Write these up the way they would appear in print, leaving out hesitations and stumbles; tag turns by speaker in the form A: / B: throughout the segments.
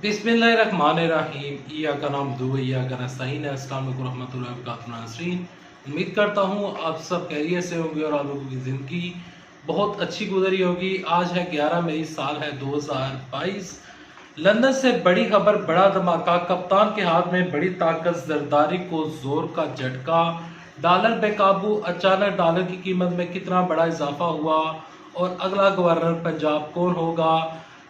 A: बिस्मिल्लाहिर्रहमानिर्रहीम। इय्याका नअबुदु व इय्याका नस्तईन। अस्सलाम वालेकुम रहमतुल्लाहि व बरकातुहू नाज़रीन, उम्मीद करता हूँ आप सब खैरियत से होंगे और आप लोगों की ज़िंदगी बहुत अच्छी गुजरी होगी। आज है 11 मई, साल है 2022। लंदन से बड़ी खबर, बड़ा धमाका, कप्तान के हाथ में बड़ी ताकत, जरदारी को जोर का झटका, डॉलर बेकाबू, अचानक डॉलर की कीमत में कितना बड़ा इजाफा हुआ और अगला गवर्नर पंजाब कौन होगा।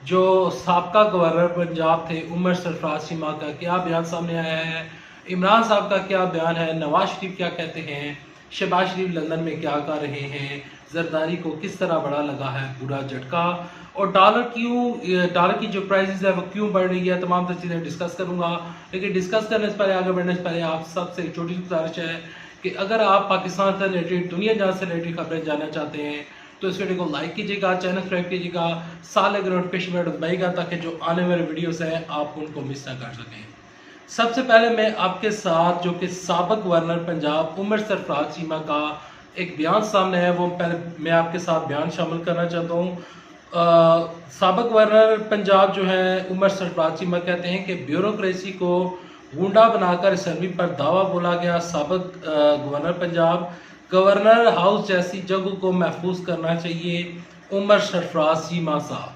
A: जो साबका गवर्नर पंजाब थे उमर सरफराज चीमा का क्या बयान सामने आया है, इमरान साहब का क्या बयान है, नवाज शरीफ क्या कहते हैं, शहबाज शरीफ लंदन में क्या कर रहे हैं, जरदारी को किस तरह बड़ा लगा है बुरा झटका, और डॉलर की जो प्राइसेस है वो क्यों बढ़ रही है, तमाम तर चीज़ें डिस्कस करूंगा। लेकिन डिस्कस करने से पहले, आगे बढ़ने से पहले आप सबसे एक छोटी सी गुजारिश है कि अगर आप पाकिस्तान से रिलेटेड, दुनिया जहाँ से रिलेटेड खबरें जानना चाहते हैं तो इस वीडियो को लाइक कीजिएगा, चैनल सब्सक्राइब कीजिएगा, साल अगर नोटिफिकेशन बेल दबाइएगा ताकि जो आने वाले वीडियोस हैं आप उनको मिस ना कर सकें। सबसे पहले मैं आपके साथ जो कि साबिक गवर्नर पंजाब उमर सरफराज चीमा का एक बयान सामने है, वो पहले मैं आपके साथ बयान शामिल करना चाहता हूँ। साबिक गवर्नर पंजाब जो है उमर सरफराज चीमा कहते हैं कि ब्यूरोक्रेसी को गुंडा बनाकर असम्बली पर दावा बोला गया। साबिक गवर्नर पंजाब, गवर्नर हाउस जैसी जगह को महफूज करना चाहिए। उमर सरफराज चीमा साहब,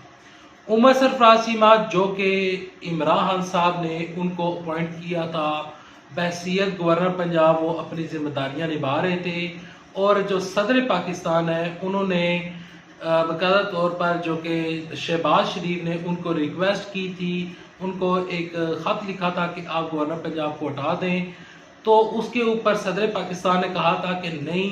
A: उमर सरफराज चीमा जो कि इमरान खान साहब ने उनको अपॉइंट किया था बहसीत गवर्नर पंजाब, वो अपनी जिम्मेदारियां निभा रहे थे। और जो सदर पाकिस्तान है उन्होंने बाकायदा तौर पर जो कि शहबाज शरीफ ने उनको रिक्वेस्ट की थी, उनको एक ख़त लिखा था कि आप गवर्नर पंजाब को हटा दें। तो उसके ऊपर सदर पाकिस्तान ने कहा था कि नहीं,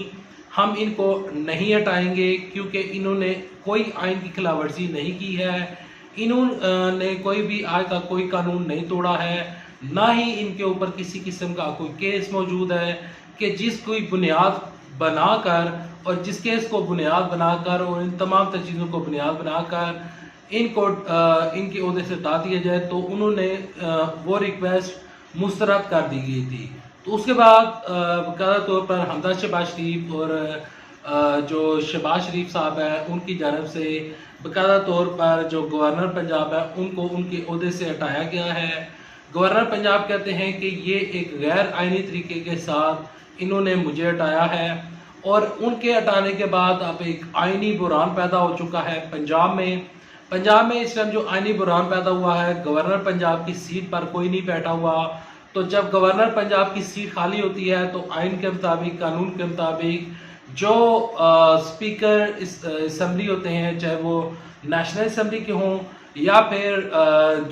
A: हम इनको नहीं हटाएंगे क्योंकि इन्होंने कोई आइन की खिलाफवर्जी नहीं की है, इन्होंने कोई भी आय का कोई कानून नहीं तोड़ा है, ना ही इनके ऊपर किसी किस्म का कोई केस मौजूद है कि जिस कोई बुनियाद बनाकर और जिस केस को बुनियाद बनाकर और इन तमाम तर चीज़ों को बुनियाद बनाकर इनको इनके ओहदे से हटा दिया जाए। तो उन्होंने वो रिक्वेस्ट मुस्तरद कर दी गई थी। तो उसके बाद बाकायदा तौर पर हमदा शहबाज शरीफ और जो शहबाज शरीफ साहब है उनकी जानब से बाकायदा तौर पर जो गवर्नर पंजाब है उनको उनके ओहदे से हटाया गया है। गवर्नर पंजाब कहते हैं कि ये एक गैर आइनी तरीके के साथ इन्होंने मुझे हटाया है और उनके हटाने के बाद अब एक आइनी बुरान पैदा हो चुका है पंजाब में। पंजाब में इस टाइम जो आइनी बुरान पैदा हुआ है, गवर्नर पंजाब की सीट पर कोई नहीं बैठा हुआ। तो जब गवर्नर पंजाब की सीट खाली होती है तो आइन के मुताबिक, कानून के मुताबिक जो स्पीकर इस असम्बली होते हैं, चाहे वो नेशनल असम्बली के हों या फिर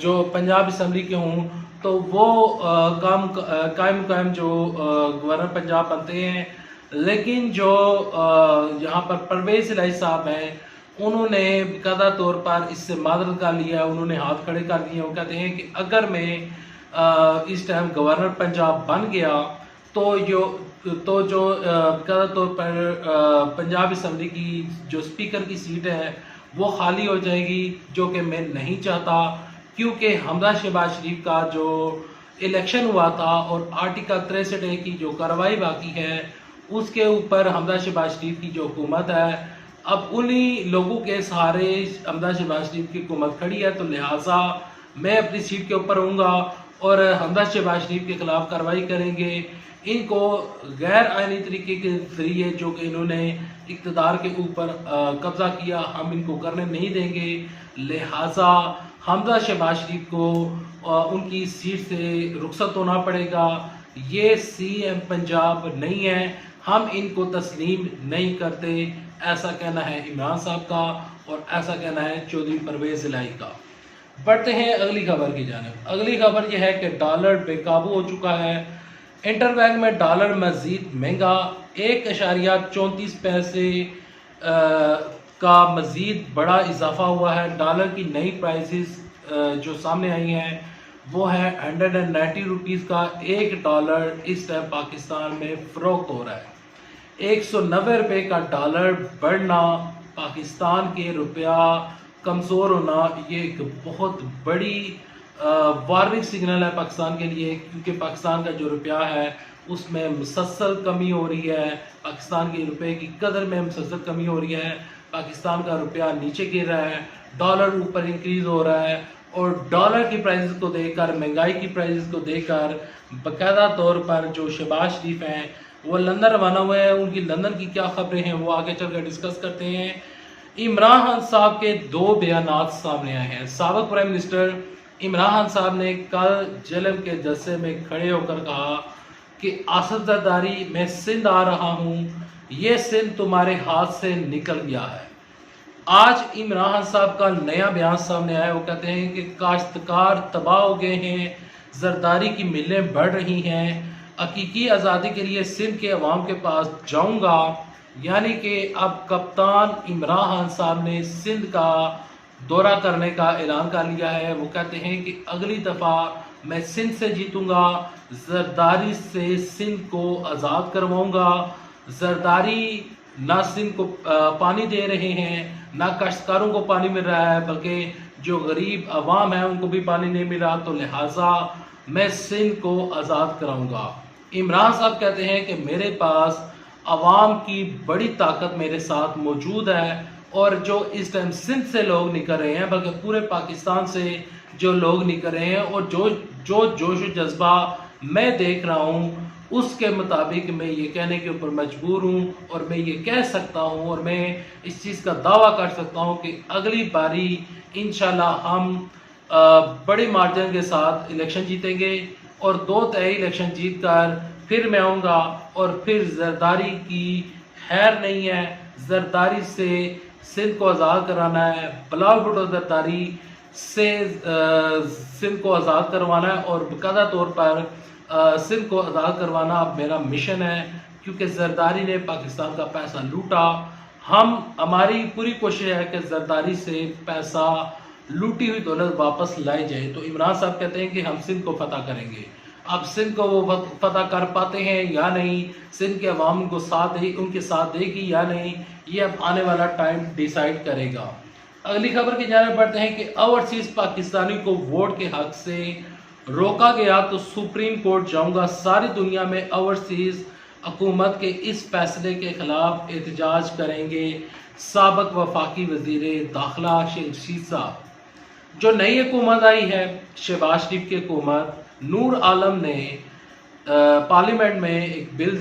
A: जो पंजाब असम्बली के हों, तो वो कायम जो गवर्नर पंजाब बनते हैं। लेकिन जो यहाँ पर परवेज इलाही साहब हैं उन्होंने बाकायदा तौर पर इससे मादरत कर लिया, उन्होंने हाथ खड़े कर दिए। वो कहते हैं कि अगर मैं इस टाइम गवर्नर पंजाब बन गया तो जो बाकायदा तौर पर पंजाब असम्बली की जो स्पीकर की सीट है वो खाली हो जाएगी, जो कि मैं नहीं चाहता। क्योंकि हमदा शहबाज शरीफ का जो इलेक्शन हुआ था और आर्टिकल 63A की जो कार्रवाई बाकी है उसके ऊपर हमदा शहबाज शरीफ की जो हुकूमत है, अब उन्हीं लोगों के सहारे हमदा शहबाज शरीफ की हुकूमत खड़ी है। तो लिहाजा मैं अपनी सीट के ऊपर रहूँगा और हमदा शहबाज शरीफ के खिलाफ कार्रवाई करेंगे। इनको गैर आइनी तरीके के जरिए जो कि इन्होंने इक़्तिदार के ऊपर कब्जा किया, हम इनको करने नहीं देंगे। लिहाजा हमदा शहबाज शरीफ को उनकी सीट से रुखसत होना पड़ेगा। ये CM पंजाब नहीं है, हम इनको तस्लीम नहीं करते। ऐसा कहना है इमरान साहब का और ऐसा कहना है चौधरी परवेज इलाही का। बढ़ते हैं अगली खबर की जानिब। अगली खबर यह है कि डॉलर बेकाबू हो चुका है। इंटरबैंक में डॉलर मजीद महंगा, 1.34 पैसे का मजीद बड़ा इजाफा हुआ है। डॉलर की नई प्राइसेस जो सामने आई हैं वो है 190 रुपीज़ का $1 इस टाइम पाकिस्तान में फ़रोख्त हो रहा है। 190 रुपये का डॉलर बढ़ना, पाकिस्तान के रुपया कमज़ोर होना, ये एक बहुत बड़ी वार्निंग सिग्नल है पाकिस्तान के लिए। क्योंकि पाकिस्तान का जो रुपया है उसमें मुसलसल कमी हो रही है, पाकिस्तान के रुपये की कदर में मुसलसल कमी हो रही है, पाकिस्तान का रुपया नीचे गिर रहा है, डॉलर ऊपर इंक्रीज़ हो रहा है और डॉलर की प्राइसेस को देखकर, महंगाई की प्राइसेस को देखकर बाकायदा तौर पर जो शहबाज शरीफ हैं वो लंदन रवाना हुए हैं। उनकी लंदन की क्या खबरें हैं वो आगे चलकर डिस्कस करते हैं। इमरान खान साहब के दो बयानात सामने आए हैं। साबिक प्राइम मिनिस्टर इमरान खान साहब ने कल जेलम के जलसे में खड़े होकर कहा कि आसफ जरदारी, मैं सिंध आ रहा हूँ, ये सिंध तुम्हारे हाथ से निकल गया है। आज इमरान खान साहब का नया बयान सामने आया। वो कहते हैं कि काश्तकार तबाह हो गए हैं, जरदारी की मिलें बढ़ रही हैं, हकीकी आज़ादी के लिए सिंध के अवाम के पास जाऊंगा। यानी कि अब कप्तान इमरान खान साहब ने सिंध का दौरा करने का ऐलान कर लिया है। वो कहते हैं कि अगली दफ़ा मैं सिंध से जीतूंगा, जरदारी से सिंध को आज़ाद करवाऊंगा। जरदारी ना सिंध को पानी दे रहे हैं, ना काश्तकारों को पानी मिल रहा है, बल्कि जो गरीब अवाम है उनको भी पानी नहीं मिल रहा, तो लिहाजा मैं सिंध को आज़ाद कराऊंगा। इमरान साहब कहते हैं कि मेरे पास अवाम की बड़ी ताकत मेरे साथ मौजूद है, और जो इस टाइम सिंध से लोग निकल रहे हैं, बल्कि पूरे पाकिस्तान से जो लोग निकल रहे हैं, और जो जोश जज्बा मैं देख रहा हूँ उसके मुताबिक मैं ये कहने के ऊपर मजबूर हूँ, और मैं ये कह सकता हूँ और मैं इस चीज़ का दावा कर सकता हूँ कि अगली बारी इंशाल्लाह हम बड़े मार्जिन के साथ इलेक्शन जीतेंगे, और 2 तिहाई इलेक्शन जीत कर फिर मैं आऊँगा। और फिर जरदारी की खैर नहीं है, जरदारी से सिंध को आज़ाद कराना है, बिलावल भुट्टो जरदारी से सिंध को आज़ाद करवाना है, और बाकायदा तौर पर सिंध को आज़ाद करवाना अब मेरा मिशन है, क्योंकि जरदारी ने पाकिस्तान का पैसा लूटा। हमारी पूरी कोशिश है कि जरदारी से पैसा, लूटी हुई दौलत वापस लाई जाए। तो इमरान साहब कहते हैं कि हम सिंध को फतह करेंगे। अब सिंध को वो फतह कर पाते हैं या नहीं, सिंध के अवाम को उनके साथ देगी या नहीं, ये अब आने वाला टाइम डिसाइड करेगा। अगली खबर की जानिब बढ़ते हैं कि ओवरसीज पाकिस्तानी को वोट के हक से रोका गया तो सुप्रीम कोर्ट जाऊंगा। सारी दुनिया में ओवरसीज हुकूमत के इस फैसले के खिलाफ एहतजाज करेंगे। साबिक वफाकी वजीर दाखिला शेख रशीद साहब, जो नई हुकूमत आई है शहबाज शरीफ की हुकूमत, नूर आलम ने पार्लियामेंट में एक बिल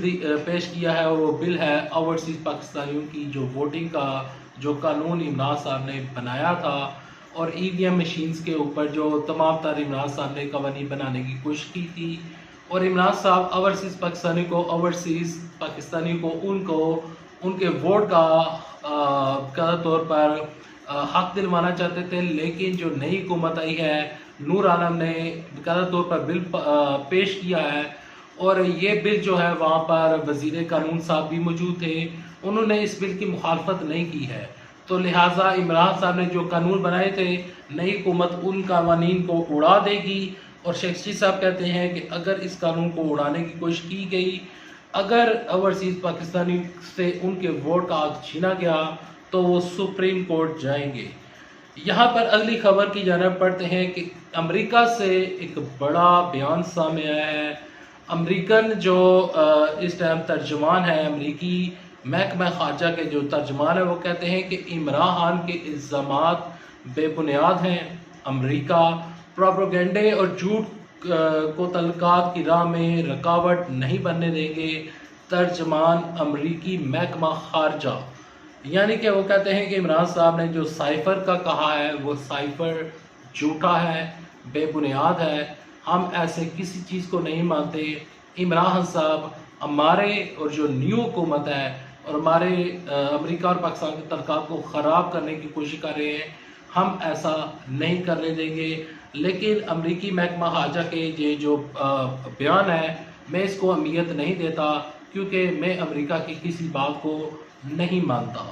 A: पेश किया है, और वो बिल है ओवरसीज पाकिस्तानियों की जो वोटिंग का जो कानून इमरान साहब ने बनाया था, और ईवीएम मशीन्स के ऊपर जो तमाम तर इमरान साहब ने कवानीन बनाने की कोशिश की थी। और इमरान साहब ओवरसीज पाकिस्तानी को उनके वोट का तौर पर हक दिलवाना चाहते थे। लेकिन जो नई हुकूमत आई है, नूर आलम ने बाकायदा तौर पर बिल पेश किया है, और ये बिल जो है वहाँ पर वजीर कानून साहब भी मौजूद थे, उन्होंने इस बिल की मुखालफत नहीं की है। तो लिहाजा इमरान साहब ने जो कानून बनाए थे, नई हुकूमत उन कानून को उड़ा देगी। और शेख रशीद साहब कहते हैं कि अगर इस कानून को उड़ाने की कोशिश की गई, अगर ओवरसीज पाकिस्तानी से उनके वोट का हक छीना गया, तो वो सुप्रीम कोर्ट जाएंगे। यहाँ पर अगली खबर की जानिब पढ़ते हैं कि अमेरिका से एक बड़ा बयान सामने आया है। अमेरिकन जो इस टाइम तर्जुमान है, अमेरिकी महकमा खारजा के जो तर्जुमान है, वो कहते हैं कि इमरान खान के इल्ज़ामात बेबुनियाद हैं। अमेरिका प्रोपेगेंडे और झूठ को तल्कात की राह में रुकावट नहीं बनने देंगे। तर्जुमान अमेरिकी महकमा खारजा, यानी कि वो कहते हैं कि इमरान साहब ने जो साइफर का कहा है वो साइफर झूठा है, बेबुनियाद है। हम ऐसे किसी चीज़ को नहीं मानते। इमरान साहब हमारे और जो न्यू हुकूमत है और हमारे अमेरिका और पाकिस्तान के तल्कात को ख़राब करने की कोशिश कर रहे हैं, हम ऐसा नहीं करने देंगे। लेकिन अमेरिकी महकमा खारजा के ये जो बयान है, मैं इसको अहमियत नहीं देता, क्योंकि मैं अमेरिका की किसी बात को नहीं मानता।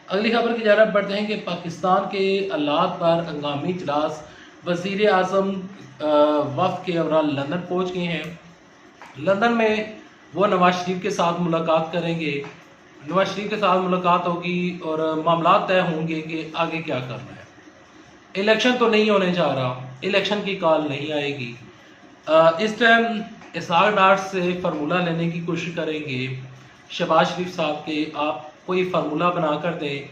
A: अगली खबर की जानिब बढ़ते हैं कि पाकिस्तान के हालात पर हंगामी इजलास, वज़ीर आज़म वफ़द के अवराल लंदन पहुँच गए हैं। लंदन में वो नवाज शरीफ के साथ मुलाकात करेंगे। नवाज शरीफ के साथ मुलाकात होगी और मामला तय होंगे कि आगे क्या करना है। इलेक्शन तो नहीं होने जा रहा, इलेक्शन की कॉल नहीं आएगी। इस टाइम इसहाक डार से फार्मूला लेने की कोशिश करेंगे शहबाज शरीफ साहब के, आप कोई फार्मूला बना कर दें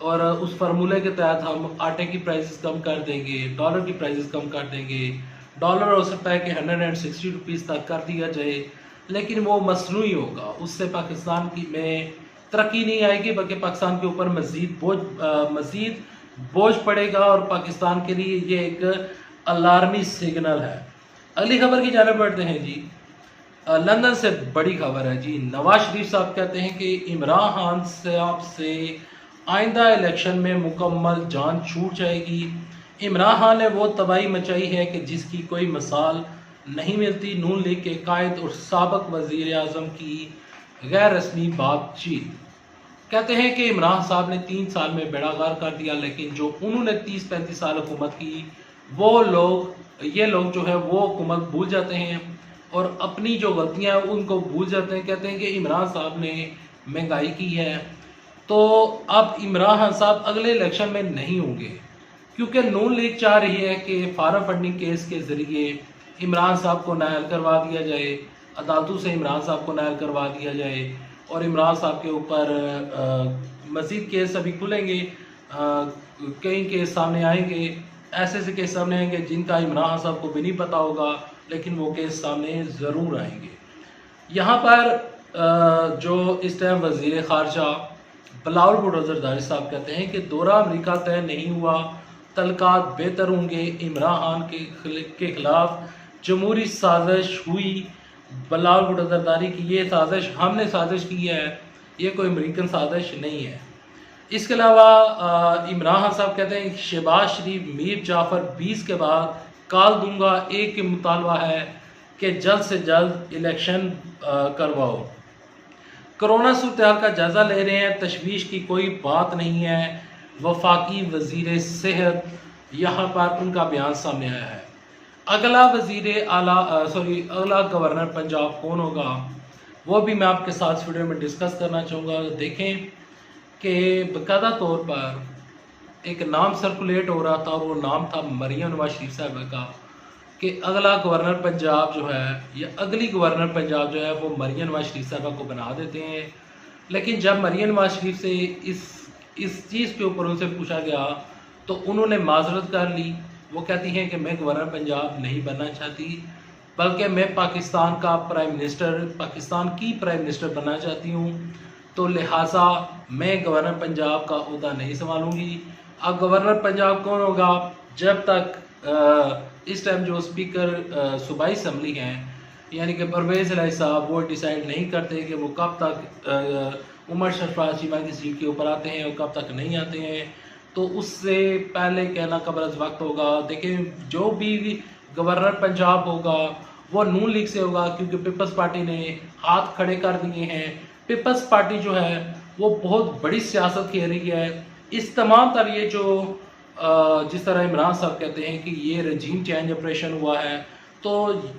A: और उस फार्मूले के तहत हम आटे की प्राइसेस कम कर देंगे, डॉलर की प्राइसेस कम कर देंगे, डॉलर हो सकता है कि 160 रुपीज़ तक कर दिया जाए, लेकिन वो मसनूई होगा। उससे पाकिस्तान की में तरक्की नहीं आएगी, बल्कि पाकिस्तान के ऊपर मज़ीद बोझ पड़ेगा और पाकिस्तान के लिए ये एक अलार्मी सिग्नल है। अगली खबर की जानिब बढ़ते हैं जी। लंदन से बड़ी खबर है जी। नवाज शरीफ साहब कहते हैं कि इमरान खान साहब से आइंदा इलेक्शन में मुकम्मल जान छूट जाएगी। इमरान खान ने वो तबाही मचाई है कि जिसकी कोई मिसाल नहीं मिलती। नून लीग के कायद और साबिक वज़ीर आज़म की गैर रस्मी बातचीत। कहते हैं कि इमरान साहब ने 3 साल में बेड़ा गर्क कर दिया, लेकिन जो उन्होंने 30-35 साल हुकूमत की, ये लोग जो है वो हुकूमत भूल जाते हैं और अपनी जो गलतियां हैं उनको भूल जाते हैं। कहते हैं कि इमरान साहब ने महंगाई की है, तो अब इमरान खान साहब अगले इलेक्शन में नहीं होंगे, क्योंकि नून लीग चाह रही है कि फार्म फंडिंग केस के ज़रिए इमरान साहब को नायल करवा दिया जाए, अदालतों से इमरान साहब को नायल करवा दिया जाए और इमरान साहब के ऊपर मज़ीद केस अभी खुलेंगे, कई केस सामने आएंगे, ऐसे केस सामने आएंगे जिनका इमरान साहब को भी नहीं पता होगा, लेकिन वो केस सामने ज़रूर आएंगे। यहाँ पर जो इस टाइम वज़ीर ख़ारजा बिलावल भुट्टो ज़रदारी साहब कहते हैं कि दौरा अमेरिका तय नहीं हुआ, तलकात बेहतर होंगे। इमरान खान के खिलाफ जमहूरी साजिश हुई। बिलावल भुट्टो ज़रदारी की ये साजिश हमने साजिश की है, ये कोई अमेरिकन साजिश नहीं है। इसके अलावा इमरान खान साहब कहते हैं शहबाज शरीफ मीर जाफ़र 20 के बाद कॉल दूंगा। एक ही मुतालबा है कि जल्द से जल्द इलेक्शन करवाओ। कोरोना सूरत-ए-हाल का जायज़ा ले रहे हैं, तशवीश की कोई बात नहीं है। वफाकी वज़ीर सेहत, यहाँ पर उनका बयान सामने आया है। अगला अगला गवर्नर पंजाब कौन होगा, वो भी मैं आपके साथ इस वीडियो में डिस्कस करना चाहूँगा। देखें कि बाकायदा तौर पर एक नाम सर्कुलेट हो रहा था और वो नाम था मरियम नवाज शरीफ साहब का, कि अगला गवर्नर पंजाब जो है या अगली गवर्नर पंजाब जो है वो मरियम नवाज शरीफ साहब को बना देते हैं। लेकिन जब मरियम नवाज शरीफ से इस चीज़ के ऊपर उनसे पूछा गया तो उन्होंने माजरत कर ली। वो कहती हैं कि मैं गवर्नर पंजाब नहीं बनना चाहती, बल्कि मैं पाकिस्तान की प्राइम मिनिस्टर बनना चाहती हूँ, तो लिहाजा मैं गवर्नर पंजाब का ओहदा नहीं संभालूंगी। अब गवर्नर पंजाब कौन होगा, जब तक इस टाइम जो स्पीकर सूबाई असम्बली हैं यानी कि परवेज़ इलाही साहब वो डिसाइड नहीं करते कि वो कब तक उमर सरफराज चीमा की सीट के ऊपर आते हैं और कब तक नहीं आते हैं, तो उससे पहले कहना कब्र वक्त होगा। देखें, जो भी गवर्नर पंजाब होगा वो नून लीग से होगा, क्योंकि पीपल्स पार्टी ने हाथ खड़े कर दिए हैं। पीपल्स पार्टी जो है वो बहुत बड़ी सियासत खेल रही है। इस तमाम तर ये जो जिस तरह इमरान साहब कहते हैं कि ये रजीम चेंज ऑपरेशन हुआ है, तो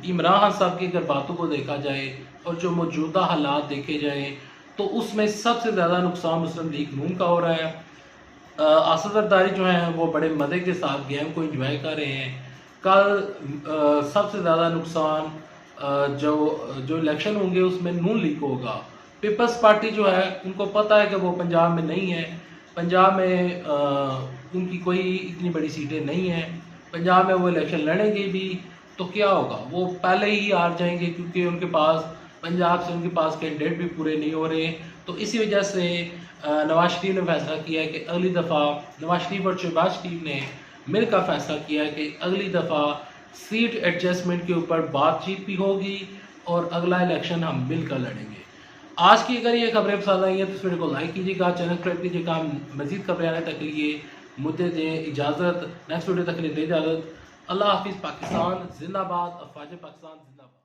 A: इमरान खान साहब की अगर बातों को देखा जाए और जो मौजूदा हालात देखे जाए तो उसमें सबसे ज़्यादा नुकसान मुस्लिम लीग नून का हो रहा है। असद ज़रदारी जो हैं वो बड़े मज़े के साथ गेम को एंजॉय कर रहे हैं। कल सबसे ज़्यादा नुकसान जो इलेक्शन होंगे उसमें नून लीग को होगा। पीपल्स पार्टी जो है उनको पता है कि वो पंजाब में नहीं है, पंजाब में उनकी कोई इतनी बड़ी सीटें नहीं हैं, पंजाब में वो इलेक्शन लड़ेंगे भी तो क्या होगा, वो पहले ही हार जाएंगे, क्योंकि उनके पास पंजाब से उनके पास कैंडिडेट भी पूरे नहीं हो रहे। तो इसी वजह से नवाज शरीफ ने फैसला किया है कि अगली दफ़ा नवाज शरीफ और शहबाज शरीफ ने मिलकर फैसला किया है कि अगली दफ़ा सीट एडजस्टमेंट के ऊपर बातचीत भी होगी और अगला इलेक्शन हम मिलकर लड़ेंगे। आज की अगर ये खबरें पसंद आई हैं तो इस वीडियो को लाइक कीजिएगा, चैनल सब्सक्राइब कीजिएगा। मज़ीद खबरें आने तक के लिए मुद्दे दें इजाज़त, नेक्स्ट वीडियो तक के लिए दे इजाज़त। अल्लाह हाफिज़। पाकिस्तान जिंदाबाद, अफवाज पाकिस्तान जिंदाबाद।